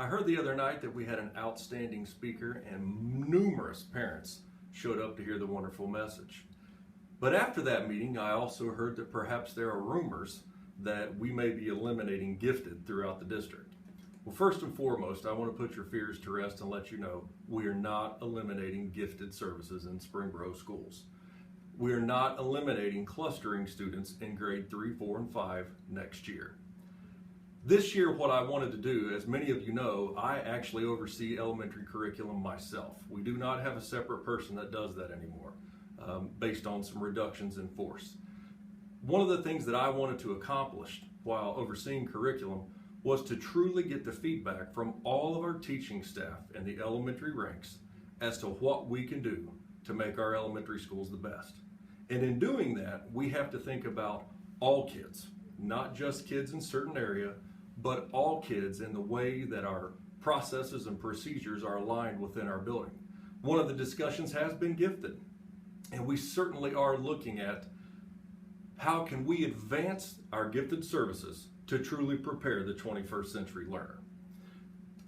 I heard the other night that we had an outstanding speaker and numerous parents showed up to hear the wonderful message. But after that meeting, I also heard that perhaps there are rumors that we may be eliminating gifted throughout the district. Well, first and foremost, I want to put your fears to rest and let you know we are not eliminating gifted services in Springboro Schools. We are not eliminating clustering students in grade 3, 4, and 5 next year. This year, what I wanted to do, as many of you know, I actually oversee elementary curriculum myself. We do not have a separate person that does that anymore, based on some reductions in force. One of the things that I wanted to accomplish while overseeing curriculum was to truly get the feedback from all of our teaching staff in the elementary ranks as to what we can do to make our elementary schools the best. And in doing that, we have to think about all kids, not just kids in certain area, but all kids in the way that our processes and procedures are aligned within our building. One of the discussions has been gifted, and we certainly are looking at how can we advance our gifted services to truly prepare the 21st century learner.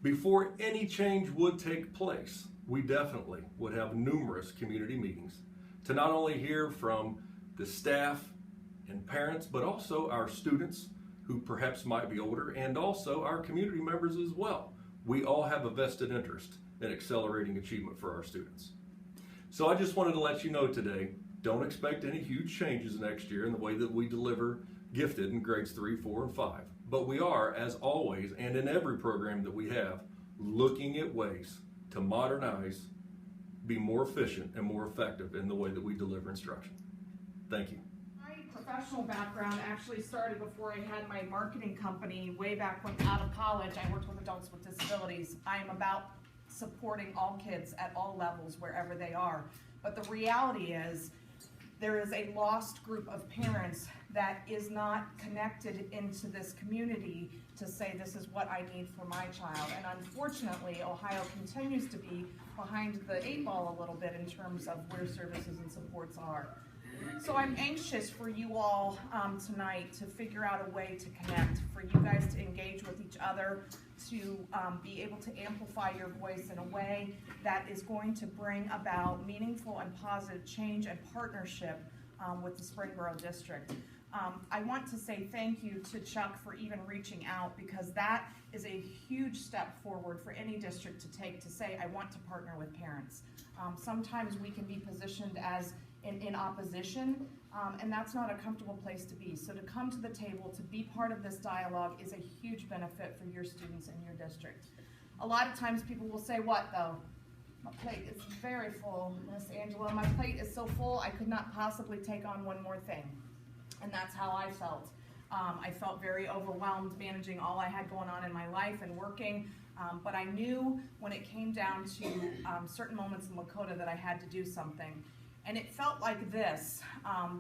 Before any change would take place, we definitely would have numerous community meetings to not only hear from the staff and parents, but also our students who perhaps might be older, and also our community members as well. We all have a vested interest in accelerating achievement for our students. So I just wanted to let you know today, don't expect any huge changes next year in the way that we deliver gifted in grades 3, 4, and 5. But we are, as always, and in every program that we have, looking at ways to modernize, be more efficient, and more effective in the way that we deliver instruction. Thank you. Professional background actually started before I had my marketing company. Way back when out of college, I worked with adults with disabilities. I am about supporting all kids at all levels wherever they are. But the reality is there is a lost group of parents that is not connected into this community to say this is what I need for my child. And unfortunately, Ohio continues to be behind the 8 ball a little bit in terms of where services and supports are. So I'm anxious for you all tonight to figure out a way to connect, for you guys to engage with each other, to be able to amplify your voice in a way that is going to bring about meaningful and positive change and partnership with the Springboro District. I want to say thank you to Chuck for even reaching out, because that is a huge step forward for any district to take, to say, I want to partner with parents. Sometimes we can be positioned as in opposition, and that's not a comfortable place to be. So to come to the table, to be part of this dialogue is a huge benefit for your students in your district. A lot of times people will say, what though? My plate is very full, Miss Angela. My plate is so full I could not possibly take on one more thing. And that's how I felt. I felt very overwhelmed managing all I had going on in my life and working. But I knew when it came down to certain moments in Lakota that I had to do something. And it felt like this,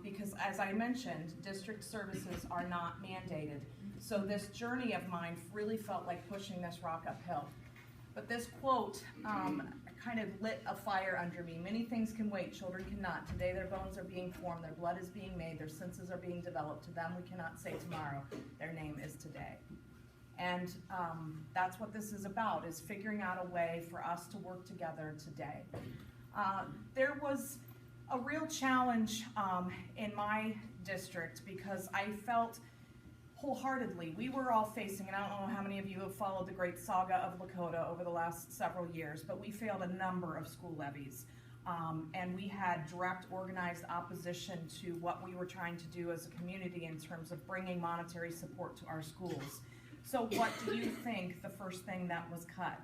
because as I mentioned, district services are not mandated. So this journey of mine really felt like pushing this rock uphill. But this quote kind of lit a fire under me. Many things can wait, children cannot. Today their bones are being formed, their blood is being made, their senses are being developed. To them we cannot say tomorrow, their name is today. And that's what this is about, is figuring out a way for us to work together today. There was a real challenge in my district, because I felt wholeheartedly we were all facing, and I don't know how many of you have followed the great saga of Lakota over the last several years, but we failed a number of school levies. And we had direct organized opposition to what we were trying to do as a community in terms of bringing monetary support to our schools. So what do you think the first thing that was cut?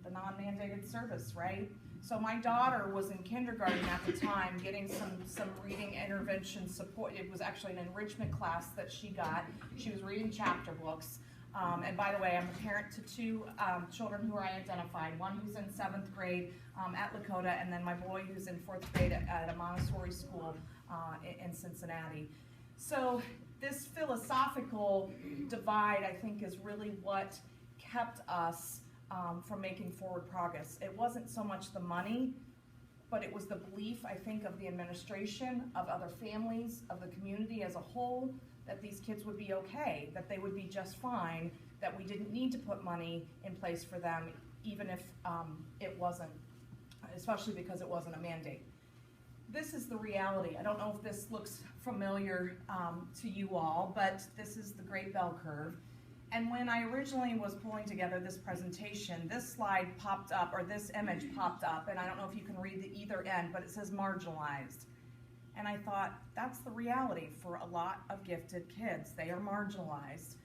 The non-mandated service, right? So my daughter was in kindergarten at the time getting some reading intervention support. It was actually an enrichment class that she got. She was reading chapter books. And by the way, I'm a parent to 2 children who are identified, one who's in 7th grade at Lakota, and then my boy who's in 4th grade at a Montessori school in Cincinnati. So this philosophical divide, I think, is really what kept us from making forward progress. It wasn't so much the money, but it was the belief, I think, of the administration, of other families, of the community as a whole, that these kids would be okay, that they would be just fine, that we didn't need to put money in place for them, even if it wasn't, especially because it wasn't a mandate. This is the reality. I don't know if this looks familiar to you all, but this is the Great Bell Curve. And when I originally was pulling together this presentation, this slide popped up, or this image popped up, and I don't know if you can read the either end, but it says marginalized. And I thought, that's the reality for a lot of gifted kids. They are marginalized.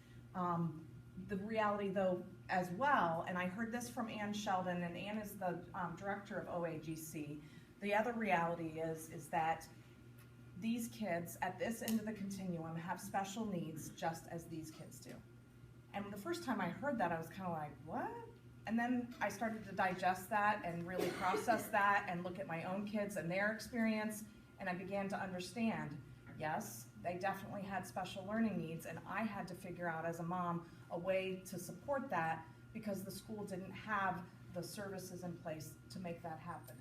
The reality, though, as well, and I heard this from Ann Sheldon, and Ann is the director of OAGC. The other reality is that these kids at this end of the continuum have special needs just as these kids do. And the first time I heard that, I was kind of like, what? And then I started to digest that and really process that and look at my own kids and their experience, and I began to understand, yes, they definitely had special learning needs, and I had to figure out as a mom a way to support that because the school didn't have the services in place to make that happen.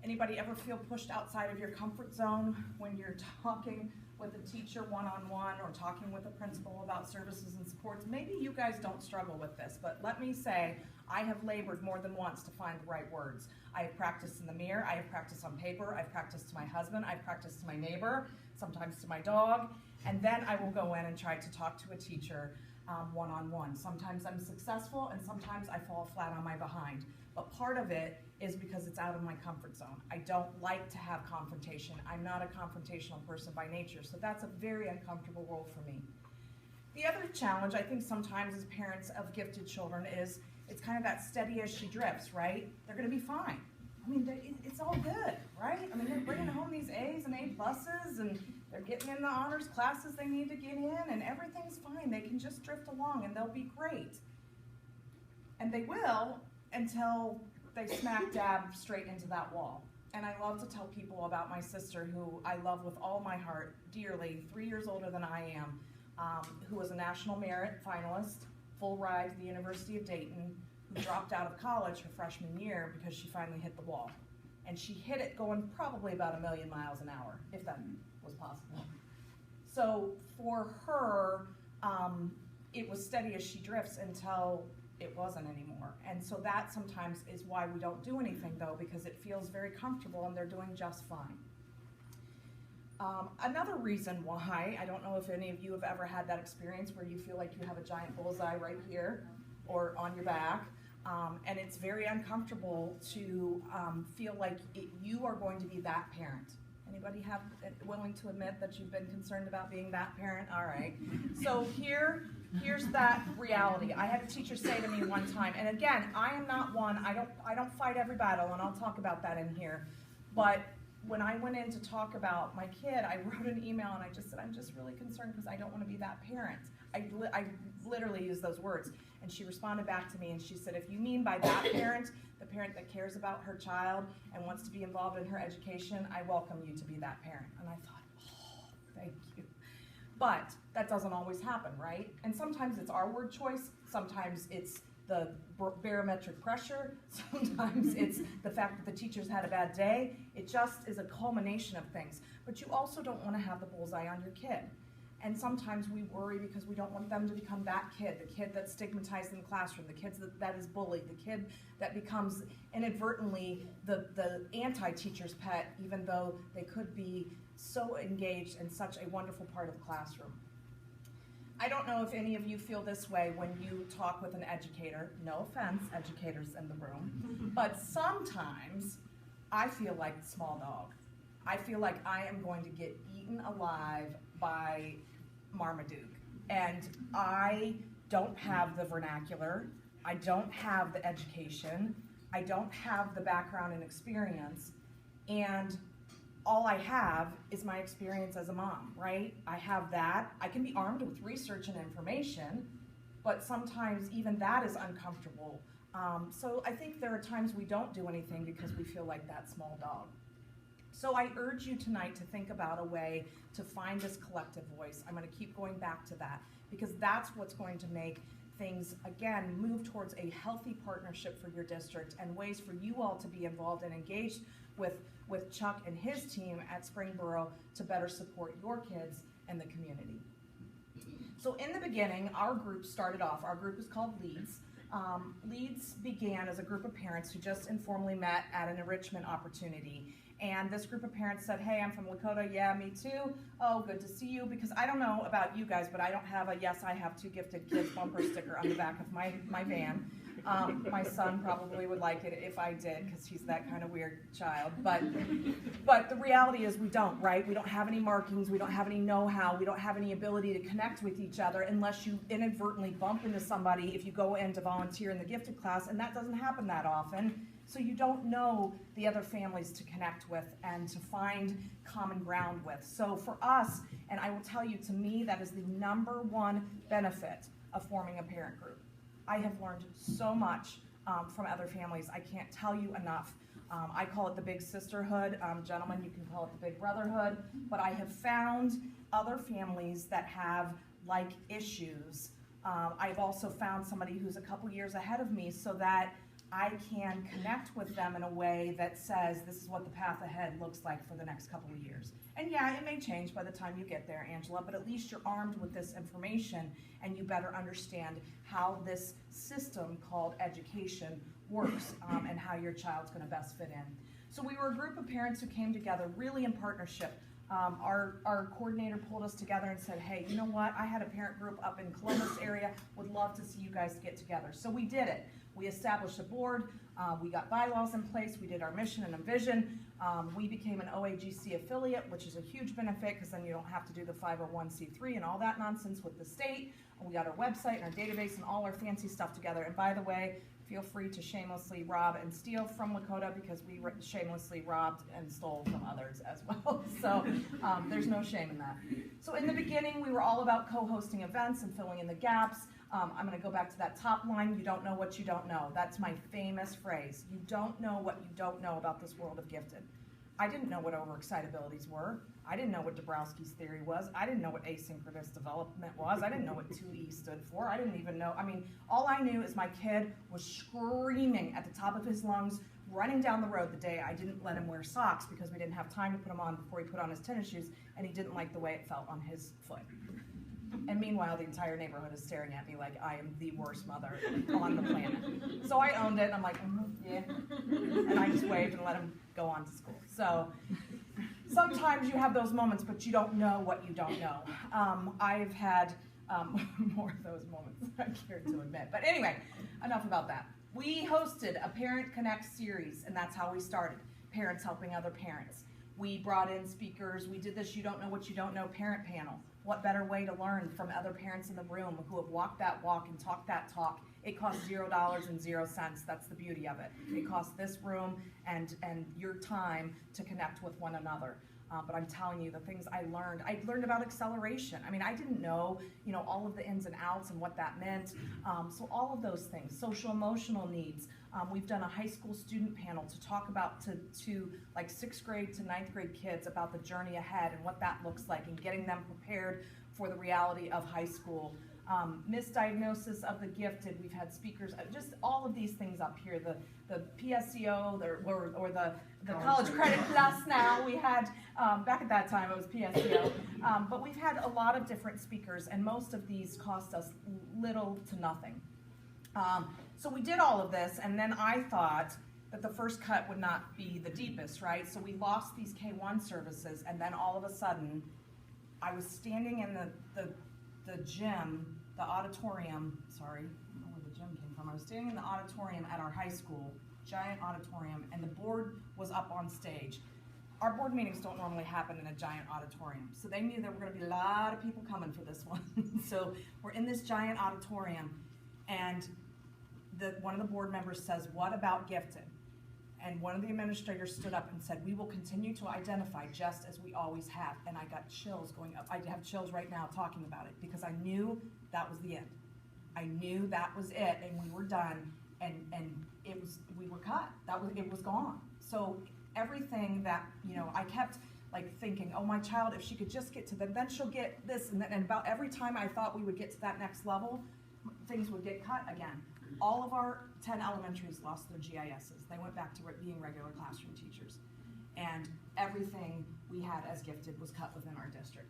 Anybody ever feel pushed outside of your comfort zone when you're talking with a teacher one-on-one or talking with a principal about services and supports? Maybe you guys don't struggle with this, but let me say, I have labored more than once to find the right words. I have practiced in the mirror, I have practiced on paper, I've practiced to my husband, I've practiced to my neighbor, sometimes to my dog, and then I will go in and try to talk to a teacher one-on-one. Sometimes I'm successful and sometimes I fall flat on my behind. But part of it is because it's out of my comfort zone. I don't like to have confrontation. I'm not a confrontational person by nature, so that's a very uncomfortable role for me. The other challenge I think sometimes as parents of gifted children is it's kind of that steady as she drifts, right? They're gonna be fine. I mean, it's all good, right? I mean, they're bringing home these A's and A pluses, and they're getting in the honors classes they need to get in, and everything's fine. They can just drift along and they'll be great. And they will until they smack dab straight into that wall. And I love to tell people about my sister, who I love with all my heart dearly, 3 years older than I am, who was a National Merit finalist, full ride to the University of Dayton, who dropped out of college her freshman year because she finally hit the wall. And she hit it going probably about 1,000,000 miles an hour, if that was possible. So for her, it was steady as she drifts until it wasn't anymore. And so that sometimes is why we don't do anything, though, because it feels very comfortable and they're doing just fine. Another reason why, I don't know if any of you have ever had that experience where you feel like you have a giant bullseye right here or on your back, and it's very uncomfortable to feel like you are going to be that parent. Anybody willing to admit that you've been concerned about being that parent? All right. So here's that reality. I had a teacher say to me one time, and again, I am not one, I don't fight every battle, and I'll talk about that in here, but when I went in to talk about my kid, I wrote an email and I just said, I'm just really concerned because I don't want to be that parent. I literally used those words. And she responded back to me and she said, if you mean by that parent, the parent that cares about her child and wants to be involved in her education, I welcome you to be that parent. And I thought, oh, thank you. But that doesn't always happen, right? And sometimes it's our word choice, sometimes it's the barometric pressure, sometimes it's the fact that the teacher's had a bad day. It just is a culmination of things. But you also don't want to have the bullseye on your kid. And sometimes we worry because we don't want them to become that kid, the kid that's stigmatized in the classroom, the kid that is bullied, the kid that becomes inadvertently the anti-teacher's pet, even though they could be so engaged in such a wonderful part of the classroom. I don't know if any of you feel this way when you talk with an educator. No offense, educators in the room. But sometimes I feel like the small dog. I feel like I am going to get eaten alive by Marmaduke. And I don't have the vernacular. I don't have the education. I don't have the background and experience. And all I have is my experience as a mom, right? I have that. I can be armed with research and information, but sometimes even that is uncomfortable. So I think there are times we don't do anything because we feel like that small dog. So I urge you tonight to think about a way to find this collective voice. I'm going to keep going back to that because that's what's going to make things, again, move towards a healthy partnership for your district and ways for you all to be involved and engaged with Chuck and his team at Springboro to better support your kids and the community. So in the beginning, our group started off, our group is called Leads. Leads began as a group of parents who just informally met at an enrichment opportunity. And this group of parents said, hey, I'm from Lakota, yeah, me too. Oh, good to see you, because I don't know about you guys, but I don't have a yes, I have 2 gifted kids bumper sticker on the back of my van. My son probably would like it if I did, because he's that kind of weird child. But the reality is we don't, right? We don't have any markings, we don't have any know-how, we don't have any ability to connect with each other unless you inadvertently bump into somebody if you go in to volunteer in the gifted class, and that doesn't happen that often. So you don't know the other families to connect with and to find common ground with. So for us, and I will tell you, to me, that is the #1 benefit of forming a parent group. I have learned so much from other families. I can't tell you enough. I call it the big sisterhood. Gentlemen, you can call it the big brotherhood. But I have found other families that have like issues. I've also found somebody who's a couple years ahead of me so that I can connect with them in a way that says this is what the path ahead looks like for the next couple of years. And yeah, it may change by the time you get there, Angela, but at least you're armed with this information and you better understand how this system called education works and how your child's going to best fit in. So we were a group of parents who came together really in partnership. Our coordinator pulled us together and said, hey, you know what? I had a parent group up in Columbus area, would love to see you guys get together. So we did it. We established a board, we got bylaws in place, we did our mission and a vision, we became an OAGC affiliate, which is a huge benefit because then you don't have to do the 501c3 and all that nonsense with the state. We got our website and our database and all our fancy stuff together. And by the way, feel free to shamelessly rob and steal from Lakota, because we shamelessly robbed and stole from others as well. So there's no shame in that. So in the beginning, we were all about co-hosting events and filling in the gaps. I'm going to go back to that top line, you don't know what you don't know. That's my famous phrase. You don't know what you don't know about this world of gifted. I didn't know what overexcitabilities were. I didn't know what Dabrowski's theory was. I didn't know what asynchronous development was. I didn't know what 2E stood for. I didn't even know. I mean, all I knew is my kid was screaming at the top of his lungs, running down the road the day I didn't let him wear socks because we didn't have time to put them on before he put on his tennis shoes, and he didn't like the way it felt on his foot. And meanwhile, the entire neighborhood is staring at me like I am the worst mother on the planet. So I owned it, and I'm like, yeah. And I just waved and let him go on to school. So sometimes you have those moments, but you don't know what you don't know. I've had more of those moments than I care to admit. But anyway, enough about that. We hosted a Parent Connect series, and that's how we started. Parents helping other parents. We brought in speakers. We did this You Don't Know What You Don't Know parent panel. What better way to learn from other parents in the room who have walked that walk and talked that talk? It costs $0.00. That's the beauty of it. It costs this room and your time to connect with one another. But I'm telling you, the things I learned about acceleration. I mean, I didn't know, all of the ins and outs and what that meant. So all of those things, social emotional needs. We've done a high school student panel to talk about to like 6th grade to 9th grade kids about the journey ahead and what that looks like and getting them prepared for the reality of high school. Misdiagnosis of the gifted. We've had speakers, just all of these things up here. The PSCO or the College Credit Plus now. We had, back at that time it was PSCO. But we've had a lot of different speakers, and most of these cost us little to nothing. So we did all of this, and then I thought that the first cut would not be the deepest, right? So we lost these K1 services, and then all of a sudden, I was standing in the gym, the auditorium, sorry, I don't know where the gym came from. I was standing in the auditorium at our high school, giant auditorium, and the board was up on stage. Our board meetings don't normally happen in a giant auditorium, so they knew there were going to be a lot of people coming for this one. So we're in this giant auditorium, and one of the board members says, "What about gifted?" And one of the administrators stood up and said, "We will continue to identify just as we always have." And I got chills going up. I have chills right now talking about it because I knew that was the end. I knew that was it, and we were done, and we were cut. It was gone. So everything that, I kept like thinking, oh, my child, if she could just get to them, then she'll get this, and about every time I thought we would get to that next level, things would get cut again. All of our 10 elementaries lost their GISs. They went back to being regular classroom teachers. And everything we had as gifted was cut within our district.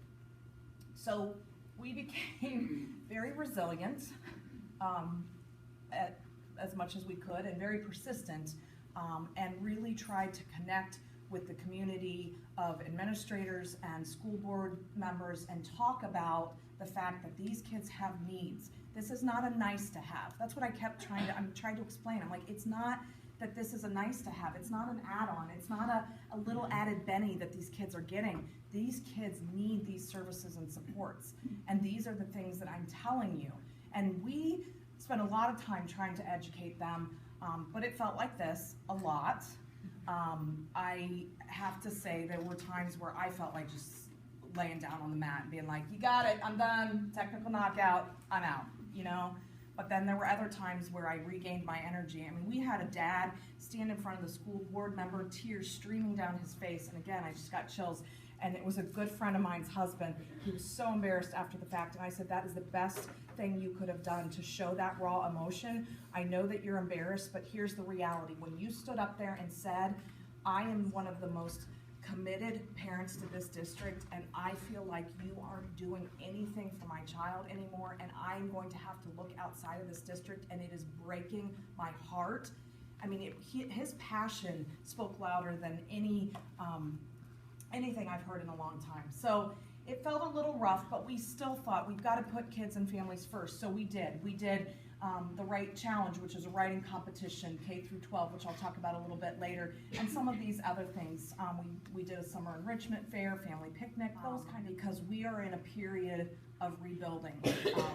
So we became very resilient as much as we could, and very persistent, and really tried to connect with the community of administrators and school board members and talk about the fact that these kids have needs. This is not a nice to have. That's what I'm trying to explain. I'm like, it's not that this is a nice to have. It's not an add-on. It's not a little added Benny that these kids are getting. These kids need these services and supports. And these are the things that I'm telling you. And we spent a lot of time trying to educate them, but it felt like this a lot. I have to say there were times where I felt like just laying down on the mat and being like, you got it, I'm done, technical knockout, I'm out, you know? But then there were other times where I regained my energy. I mean, we had a dad stand in front of the school board member, tears streaming down his face, and again, I just got chills. And it was a good friend of mine's husband. He was so embarrassed after the fact, and I said, that is the best thing you could have done to show that raw emotion. I know that you're embarrassed, but here's the reality. When you stood up there and said, I am one of the most committed parents to this district, and I feel like you aren't doing anything for my child anymore, and I'm going to have to look outside of this district, and it is breaking my heart. I mean, his passion spoke louder than anything I've heard in a long time. So it felt a little rough, but we still thought we've got to put kids and families first. So we did. We did the Write Challenge, which is a writing competition, K through 12, which I'll talk about a little bit later, and some of these other things. We did a summer enrichment fair, family picnic, those kind of, because we are in a period of rebuilding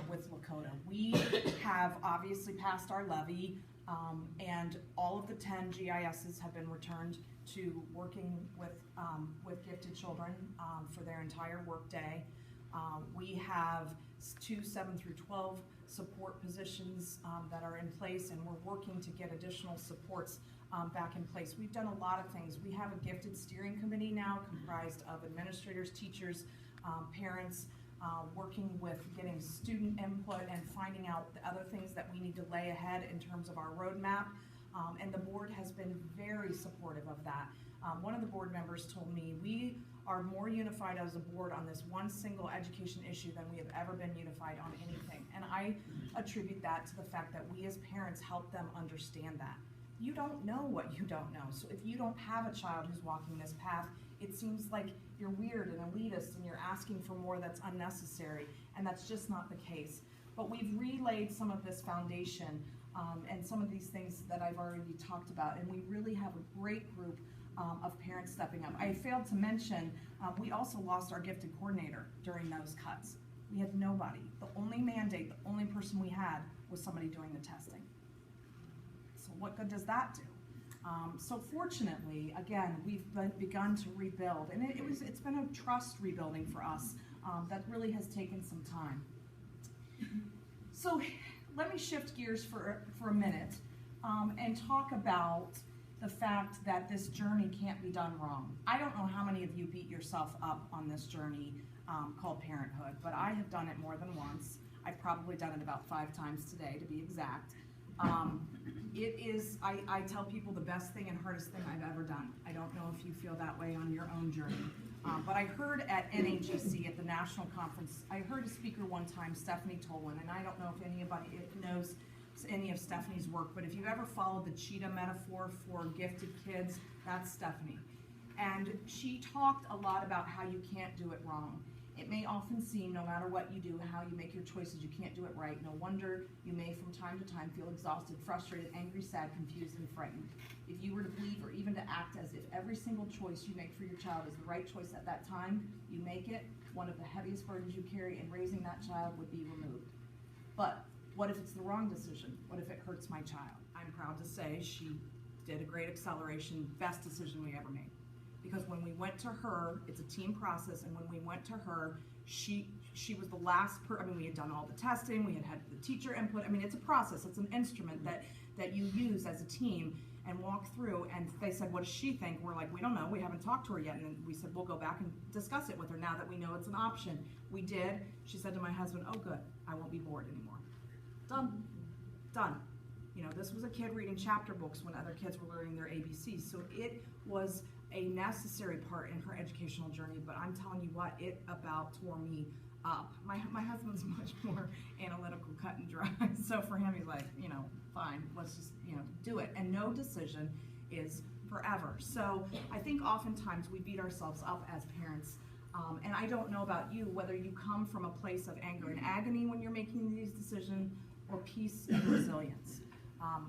with Lakota. We have obviously passed our levy, and all of the 10 GISs have been returned to working with gifted children for their entire work day. We have 2 7 through 12 support positions that are in place, and we're working to get additional supports back in place. We've done a lot of things. We have a gifted steering committee now comprised of administrators, teachers, parents, working with getting student input and finding out the other things that we need to lay ahead in terms of our roadmap. And the board has been very supportive of that. One of the board members told me, we are more unified as a board on this one single education issue than we have ever been unified on anything. And I attribute that to the fact that we as parents help them understand that. You don't know what you don't know. So if you don't have a child who's walking this path, it seems like you're weird and elitist and you're asking for more that's unnecessary, and that's just not the case. But we've relayed some of this foundation and some of these things that I've already talked about, and we really have a great group of parents stepping up. I failed to mention, we also lost our gifted coordinator during those cuts. We had nobody. The only mandate, the only person we had was somebody doing the testing. So what good does that do? So fortunately, again, we've begun to rebuild, and it's been a trust rebuilding for us that really has taken some time. So let me shift gears for a minute and talk about the fact that this journey can't be done wrong. I don't know how many of you beat yourself up on this journey called parenthood, but I have done it more than once. I've probably done it about 5 times today, to be exact. It is, I tell people, the best thing and hardest thing I've ever done. I don't know if you feel that way on your own journey. But I heard at NAGC, at the national conference, I heard a speaker one time, Stephanie Tolan, and I don't know if anybody knows any of Stephanie's work, but if you've ever followed the cheetah metaphor for gifted kids, that's Stephanie. And she talked a lot about how you can't do it wrong. It may often seem, no matter what you do, how you make your choices, you can't do it right. No wonder you may from time to time feel exhausted, frustrated, angry, sad, confused, and frightened. If you were to believe or even to act as if every single choice you make for your child is the right choice at that time, you make it, one of the heaviest burdens you carry in raising that child would be removed. But what if it's the wrong decision? What if it hurts my child? I'm proud to say she did a great acceleration, best decision we ever made. Because when we went to her, it's a team process, and when we went to her, she was the last we had done all the testing, we had had the teacher input. I mean, it's a process, it's an instrument that you use as a team and walk through, and they said, what does she think? We're like, we don't know, we haven't talked to her yet, and then we said, we'll go back and discuss it with her now that we know it's an option. We did. She said to my husband, oh good, I won't be bored anymore. Done. You know, this was a kid reading chapter books when other kids were learning their ABCs, so it was a necessary part in her educational journey, but I'm telling you what, it about tore me up. My husband's much more analytical, cut and dry. So for him, he's like, you know, fine, let's just, you know, do it. And no decision is forever. So I think oftentimes we beat ourselves up as parents. And I don't know about you, whether you come from a place of anger and agony when you're making these decisions, or peace and resilience.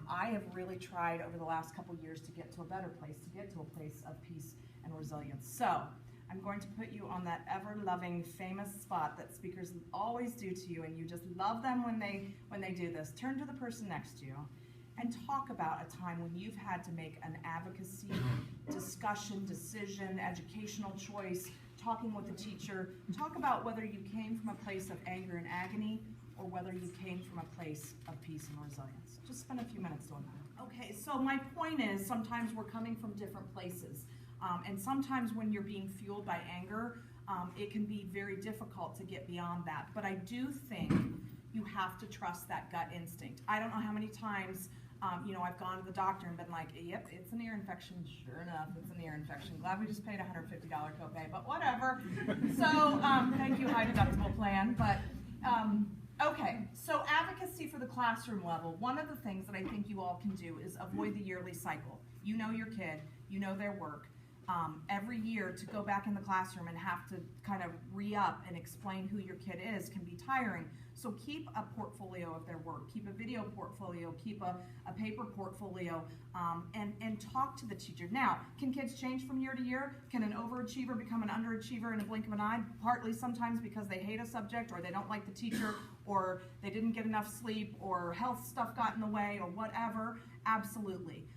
I have really tried over the last couple years to get to a better place, to get to a place of peace and resilience. So I'm going to put you on that ever-loving, famous spot that speakers always do to you, and you just love them when they do this. Turn to the person next to you and talk about a time when you've had to make an advocacy, discussion, decision, educational choice, talking with a teacher. Talk about whether you came from a place of anger and agony or whether you came from a place of peace and resilience. Just spend a few minutes doing that. Okay, so my point is sometimes we're coming from different places. And sometimes when you're being fueled by anger, it can be very difficult to get beyond that. But I do think you have to trust that gut instinct. I don't know how many times you know, I've gone to the doctor and been like, yep, it's an ear infection. Sure enough, it's an ear infection. Glad we just paid a $150 copay, but whatever. So thank you, high deductible plan. But okay, so advocacy for the classroom level. One of the things that I think you all can do is avoid the yearly cycle. You know your kid, you know their work. Every year to go back in the classroom and have to kind of re-up and explain who your kid is can be tiring. So keep a portfolio of their work, keep a video portfolio, keep a paper portfolio, and talk to the teacher. Now, can kids change from year to year? Can an overachiever become an underachiever in a blink of an eye? Partly sometimes because they hate a subject, or they don't like the teacher, or they didn't get enough sleep, or health stuff got in the way, or whatever. Absolutely.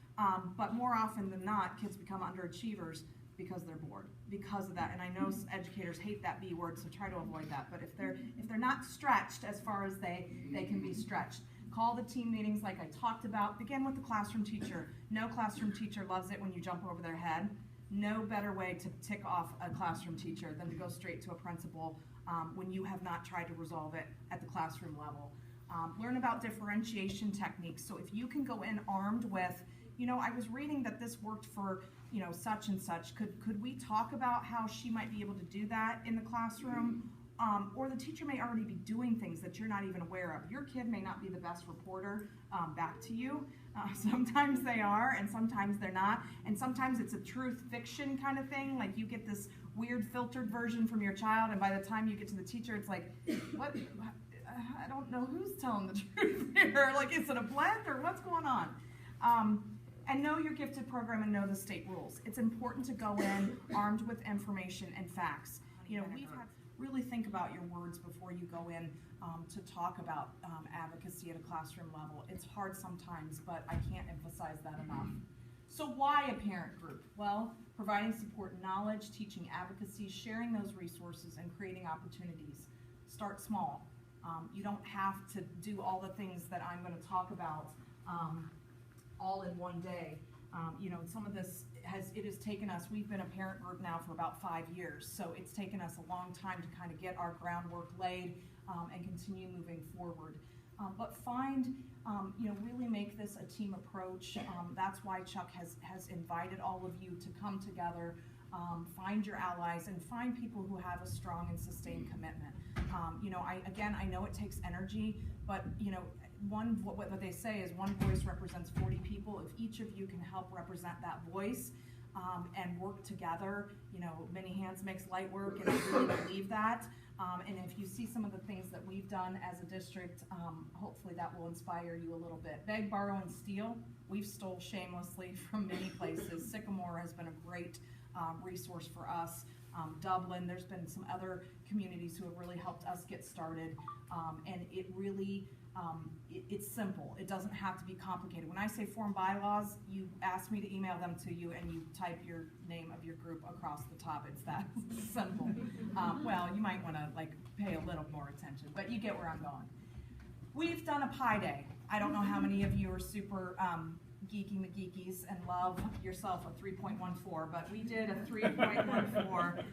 But more often than not, kids become underachievers because they're bored, because of that. And I know educators hate that B word, so try to avoid that. But if they're not stretched as far as they can be stretched, call the team meetings like I talked about. Begin with the classroom teacher. No classroom teacher loves it when you jump over their head. No better way to tick off a classroom teacher than to go straight to a principal when you have not tried to resolve it at the classroom level. Learn about differentiation techniques. So if you can go in armed with, you know, I was reading that this worked for, you know, such and such. Could we talk about how she might be able to do that in the classroom? Or the teacher may already be doing things that you're not even aware of. Your kid may not be the best reporter back to you. Sometimes they are, and sometimes they're not. And sometimes it's a truth fiction kind of thing. Like you get this weird filtered version from your child, and by the time you get to the teacher, it's like, what? I don't know who's telling the truth here. Like, is it a blend or what's going on? And know your gifted program and know the state rules. It's important to go in armed with information and facts. You know, we've had really think about your words before you go in to talk about advocacy at a classroom level. It's hard sometimes, but I can't emphasize that enough. So why a parent group? Well, providing support and knowledge, teaching advocacy, sharing those resources, and creating opportunities. Start small. You don't have to do all the things that I'm going to talk about all in one day. You know, some of this has taken us, we've been a parent group now for about 5 years, so it's taken us a long time to kind of get our groundwork laid and continue moving forward. But find, you know, really make this a team approach. That's why Chuck has invited all of you to come together, find your allies, and find people who have a strong and sustained commitment. You know, I know it takes energy, but, you know, what they say is one voice represents 40 people. If each of you can help represent that voice and work together, you know, many hands makes light work, and I really believe that. And if you see some of the things that we've done as a district, hopefully that will inspire you a little bit. Beg, borrow, and steal. We've stole shamelessly from many places. Sycamore has been a great resource for us. Dublin, there's been some other communities who have really helped us get started, and it really, it's simple. It doesn't have to be complicated. When I say form bylaws, you ask me to email them to you, and you type your name of your group across the top. It's that simple. Well, you might want to like pay a little more attention, but you get where I'm going. We've done a Pi Day. I don't know how many of you are super geeky McGeekies and love yourself a 3.14, but we did a 3.14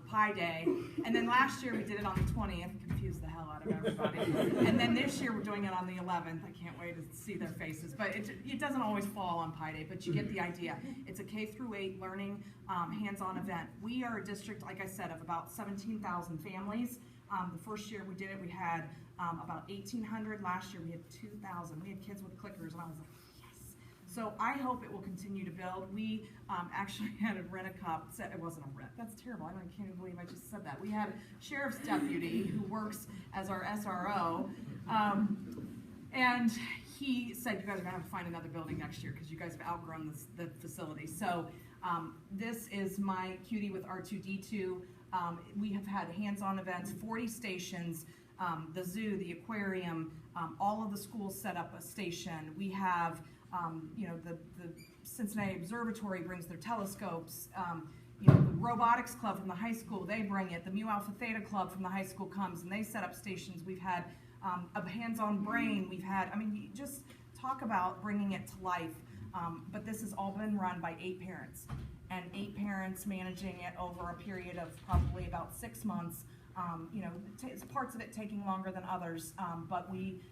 Pi Day, and then last year we did it on the 20th, confused the hell out of everybody, and then this year we're doing it on the 11th. I can't wait to see their faces, but it doesn't always fall on Pi Day, but you get the idea. It's a K-8 learning hands-on event. We are a district, like I said, of about 17,000 families. The first year we did it, we had about 1,800. Last year we had 2,000. We had kids with clickers, and I was like, yes. So I hope it will continue to build. We actually had a rent-a-cop. It wasn't a rent. That's terrible. I can't even believe I just said that. We had a sheriff's deputy who works as our SRO, and he said, you guys are going to have to find another building next year because you guys have outgrown the facility. So this is my cutie with R2D2. We have had hands-on events, 40 stations, the zoo, the aquarium, all of the schools set up a station. We have, the Cincinnati Observatory brings their telescopes. The Robotics Club from the high school, they bring it. The Mu Alpha Theta Club from the high school comes and they set up stations. We've had a hands-on brain. We've had, you just talk about bringing it to life. But this has all been run by 8 parents. And 8 parents managing it over a period of probably about 6 months. Parts of it taking longer than others, but we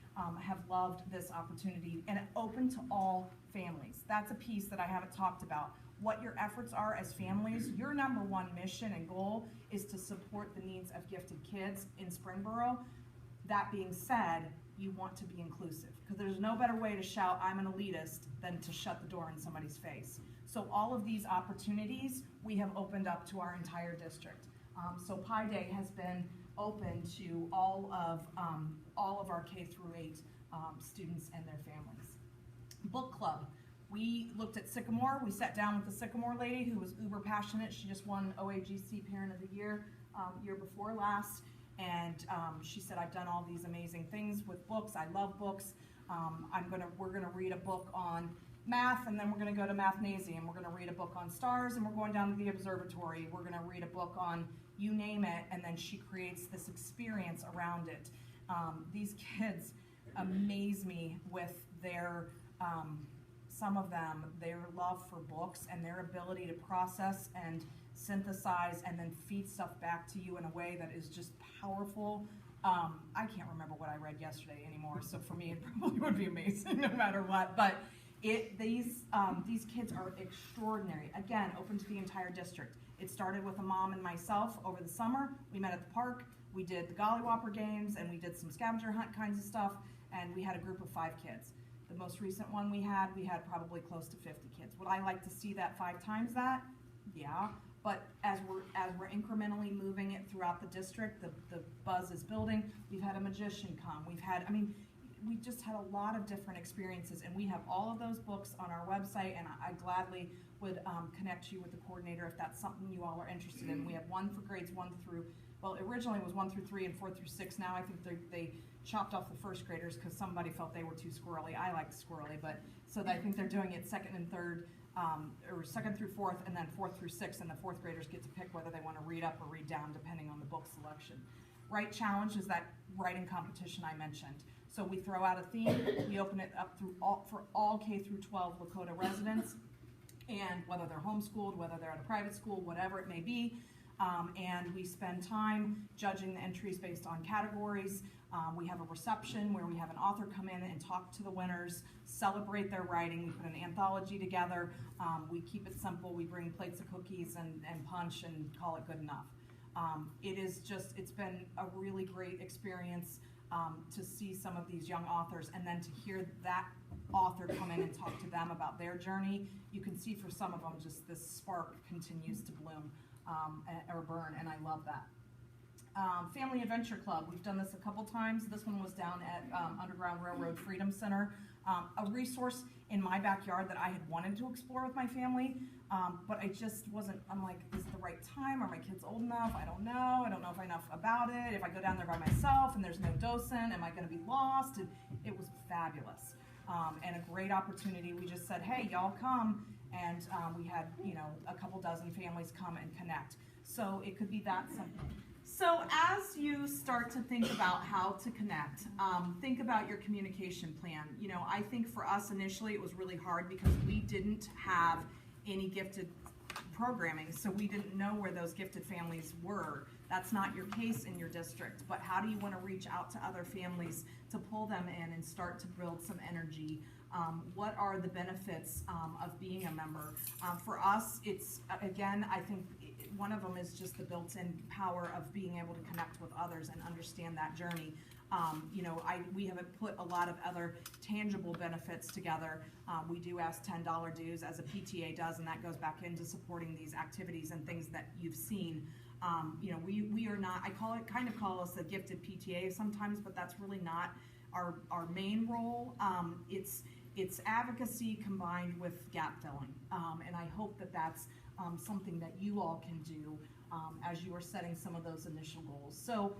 have loved this opportunity, and it open to all families. That's a piece that I haven't talked about. What your efforts are as families, your number one mission and goal is to support the needs of gifted kids in Springboro. That being said, you want to be inclusive, because there's no better way to shout, I'm an elitist, than to shut the door in somebody's face. So all of these opportunities we have opened up to our entire district. So Pi Day has been open to all of our K through 8 students and their families. Book club. We looked at Sycamore. We sat down with the Sycamore lady who was uber passionate. She just won OAGC Parent of the Year before last. And she said, I've done all these amazing things with books. I love books. We're gonna read a book on math, and then we're gonna go to Mathnasium. We're gonna read a book on stars, and we're going down to the observatory. We're gonna read a book on you name it, and then she creates this experience around it. These kids amaze me with their, some of them, their love for books and their ability to process and synthesize and then feed stuff back to you in a way that is just powerful. I can't remember what I read yesterday anymore, so for me it probably would be amazing no matter what. But these kids are extraordinary. Again, open to the entire district. It started with a mom and myself over the summer. We met at the park. We did the Gollywhopper games, and we did some scavenger hunt kinds of stuff, and we had a group of 5 kids. The most recent one we had probably close to 50 kids. Would I like to see that 5 times that? Yeah. But as we're incrementally moving it throughout the district, the buzz is building. We've had a magician come. We just had a lot of different experiences, and we have all of those books on our website, and I gladly would connect you with the coordinator if that's something you all are interested in. We have one for grades 1 through, well, originally it was 1 through 3 and 4 through 6. Now I think they chopped off the first graders because somebody felt they were too squirrely. I like squirrely, but so I think they're doing it 2nd and 3rd, or 2nd through 4th, and then 4th through 6th, and the 4th graders get to pick whether they want to read up or read down depending on the book selection. Write Challenge is that writing competition I mentioned. So we throw out a theme, we open it up for all K through 12 Lakota residents, and whether they're homeschooled, whether they're at a private school, whatever it may be, and we spend time judging the entries based on categories. We have a reception where we have an author come in and talk to the winners, celebrate their writing. We put an anthology together. We keep it simple. We bring plates of cookies and punch and call it good enough. It's been a really great experience to see some of these young authors, and then to hear that author come in and talk to them about their journey. You can see for some of them just this spark continues to bloom or burn, and I love that. Family Adventure Club, we've done this a couple times. This one was down at Underground Railroad Freedom Center. A resource in my backyard that I had wanted to explore with my family, but I just wasn't, I'm like, is it the right time? Are my kids old enough? I don't know enough about it. If I go down there by myself and there's no docent, am I gonna be lost? And it was fabulous, and a great opportunity. We just said, hey, y'all come, and we had, a couple dozen families come and connect. So it could be that simple. So as you start to think about how to connect, think about your communication plan. I think for us initially it was really hard because we didn't have any gifted programming, so we didn't know where those gifted families were. That's not your case in your district, but how do you want to reach out to other families to pull them in and start to build some energy? What are the benefits of being a member? For us, it's, again, I think one of them is just the built-in power of being able to connect with others and understand that journey. We haven't put a lot of other tangible benefits together. We do ask $10 dues, as a PTA does, and that goes back into supporting these activities and things that you've seen. We are not, I kind of call us a gifted PTA sometimes, but that's really not our main role. It's advocacy combined with gap filling, and I hope that that's something that you all can do as you are setting some of those initial goals. So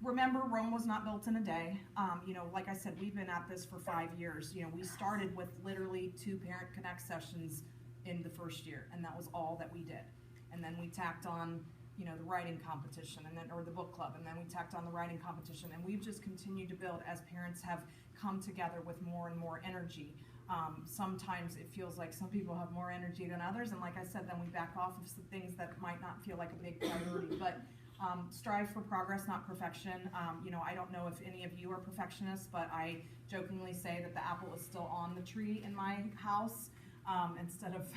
remember, Rome was not built in a day. Like I said, we've been at this for 5 years. We started with literally 2 Parent Connect sessions in the first year, and that was all that we did. And then we tacked on the writing competition, or the book club, and then we tacked on the writing competition, and we've just continued to build as parents have come together with more and more energy. Sometimes it feels like some people have more energy than others, and like I said, then we back off of some things that might not feel like a big priority, but strive for progress, not perfection. I don't know if any of you are perfectionists, but I jokingly say that the apple is still on the tree in my house, instead of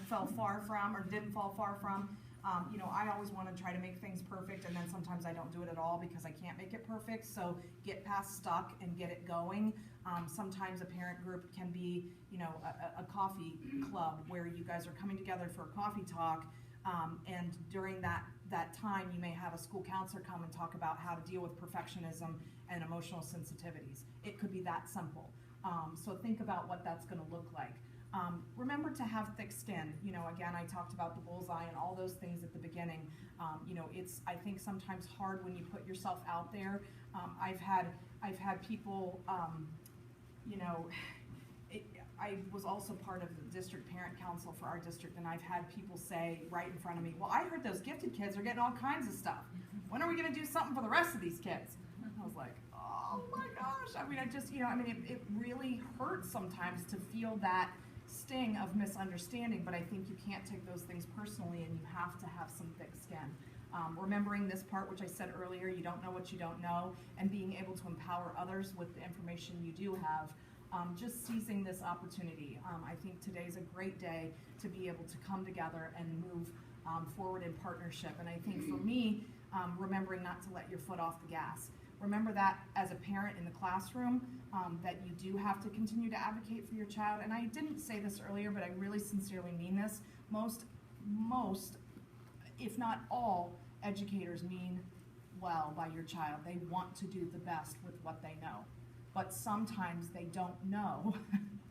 fell far from, or didn't fall far from. I always want to try to make things perfect, and then sometimes I don't do it at all because I can't make it perfect. So get past stuck and get it going. Sometimes a parent group can be, a coffee club where you guys are coming together for a coffee talk, and during that time you may have a school counselor come and talk about how to deal with perfectionism and emotional sensitivities. It could be that simple. So think about what that's going to look like. Remember to have thick skin. Again, I talked about the bullseye and all those things at the beginning. It's, I think, sometimes hard when you put yourself out there. I've had people, I was also part of the district parent council for our district, and I've had people say right in front of me, well, I heard those gifted kids are getting all kinds of stuff. When are we going to do something for the rest of these kids? I was like, oh my gosh. It really hurts sometimes to feel that sting of misunderstanding, but I think you can't take those things personally, and you have to have some thick skin. Remembering this part, which I said earlier, you don't know what you don't know, and being able to empower others with the information you do have. Just seizing this opportunity. I think today's a great day to be able to come together and move forward in partnership. And I think for me, remembering not to let your foot off the gas. Remember that as a parent in the classroom, that you do have to continue to advocate for your child. And I didn't say this earlier, but I really sincerely mean this. Most, if not all, educators mean well by your child. They want to do the best with what they know. But sometimes they don't know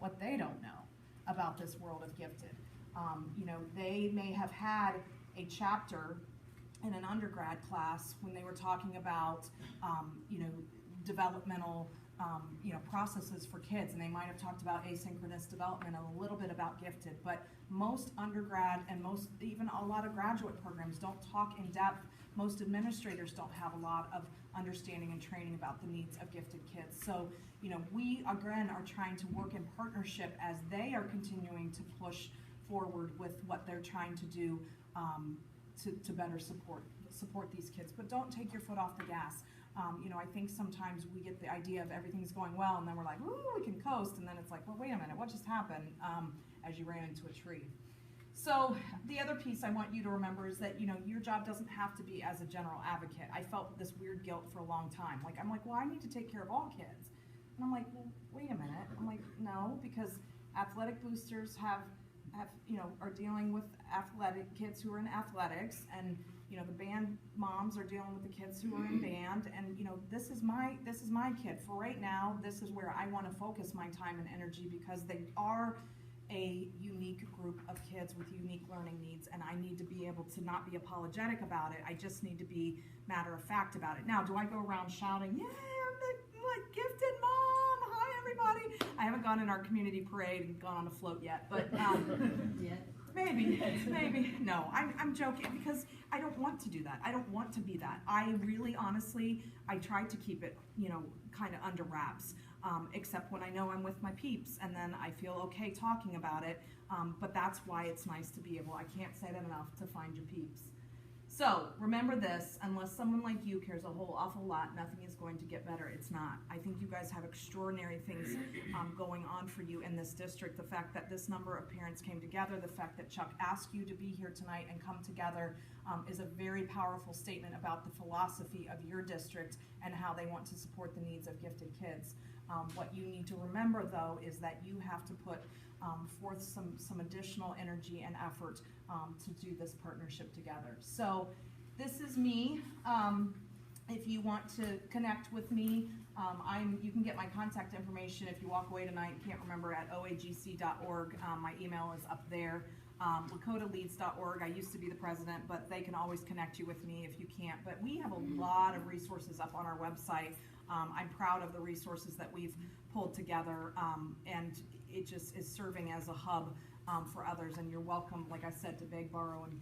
what they don't know about this world of gifted. They may have had a chapter in an undergrad class when they were talking about, developmental, processes for kids, and they might have talked about asynchronous development and a little bit about gifted, but most undergrad and even a lot of graduate programs don't talk in depth. Most administrators don't have a lot of understanding and training about the needs of gifted kids. So, we again are trying to work in partnership as they are continuing to push forward with what they're trying to do to better support these kids. But don't take your foot off the gas. I think sometimes we get the idea of everything's going well, and then we're like, ooh, we can coast, and then it's like, well, wait a minute, what just happened, as you ran into a tree. So the other piece I want you to remember is that, your job doesn't have to be as a general advocate. I felt this weird guilt for a long time. I'm like, well, I need to take care of all kids. And I'm like, well, wait a minute. I'm like, no, because athletic boosters are dealing with athletic kids who are in athletics, and the band moms are dealing with the kids who are in band, and this is my kid. For right now, this is where I want to focus my time and energy, because they are a unique group of kids with unique learning needs, and I need to be able to not be apologetic about it. I just need to be matter of fact about it. Now, do I go around shouting, yeah, I'm the gifted mom, hi everybody? I haven't gone in our community parade and gone on a float yet, but maybe. No, I'm joking, because I don't want to do that. I don't want to be that. I really, honestly, I try to keep it, kind of under wraps. Except when I know I'm with my peeps, and then I feel okay talking about it, but that's why it's nice to be able, I can't say that enough, to find your peeps. So remember this, unless someone like you cares a whole awful lot, nothing is going to get better. It's not. I think you guys have extraordinary things going on for you in this district. The fact that this number of parents came together, the fact that Chuck asked you to be here tonight and come together is a very powerful statement about the philosophy of your district and how they want to support the needs of gifted kids. What you need to remember, though, is that you have to put forth some additional energy and effort to do this partnership together. So this is me. If you want to connect with me, you can get my contact information if you walk away tonight and can't remember, at oagc.org. My email is up there. LakotaLeads.org. I used to be the president, but they can always connect you with me if you can't. But we have a lot of resources up on our website. I'm proud of the resources that we've pulled together, and it just is serving as a hub for others. And you're welcome, like I said, to beg, borrow, and